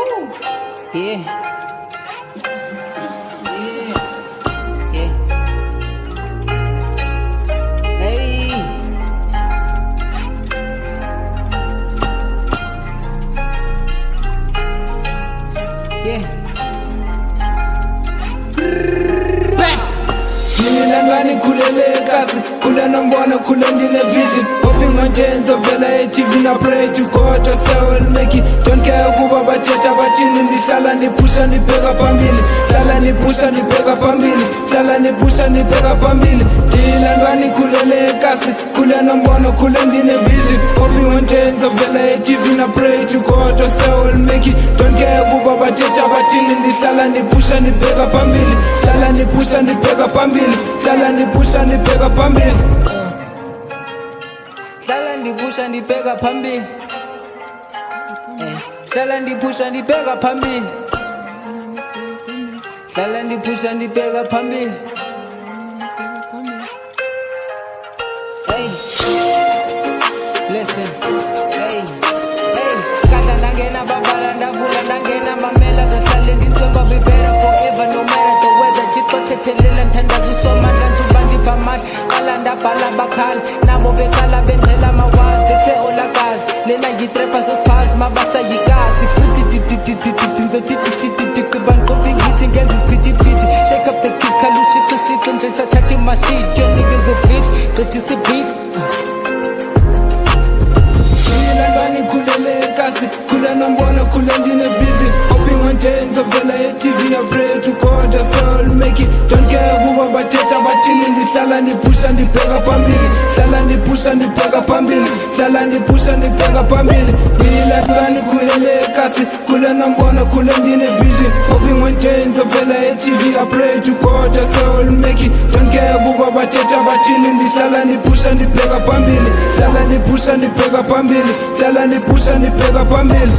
Yeah. Yeah. Hey. Yeah. Mina ngani khulele kasi khule nombona khule ndine vision hoping on chains of vela TV na pray to God so will make it don't care kuba bachecha bathini ndihlala ndipusha ndibheka phambili hlala ndipusha ndibheka phambili hlala ndipusha ndibheka phambili ndina ngani khulele kasi khule nombona khule ndine vision hoping on chains of vela TV na pray to God so will make it don't care kuba bachecha bathini ndihlala ndipusha ndibheka phambili hlala ndipusha ndibheka phambili hlala ndipusha ndibheka phambili Hlala ndipusha ndibheka phambili Hlala ndipusha ndibheka phambili Hlala ndipusha ndibheka phambili Hey Listen Hey Skanda ndangena babala ndavula ndangena mamela Zahlale nditsomba be better forever no matter the weather Chitko thethelela nthandazo somandla njengoba ndibamandla Qala ndabhala bakhala nabo bekhala bendlela mawazi ethe olakazi lena yitrepa sosiphasi mabasa yikazi Shake up the kids, kalushito nje sathatha mashit Your niggas a bitch, that is a beat Mina ngani khulele kasi khule nombona khule ndine vision hoping on chains of vela TV na pray to God so make it don't care kuba bachecha bathini ndihlala ndipusha ndibheka phambili hlala ndipusha ndibheka phambili hlala ndipusha ndibheka phambili ndila ngani khulele kasi khule nombona khule ndine vision hoping on chains of vela TV I pray to God so make it don't care kuba bachecha bathini ndihlala ndipusha ndibheka phambili hlala ndipusha ndibheka phambili hlala ndipusha ndibheka phambili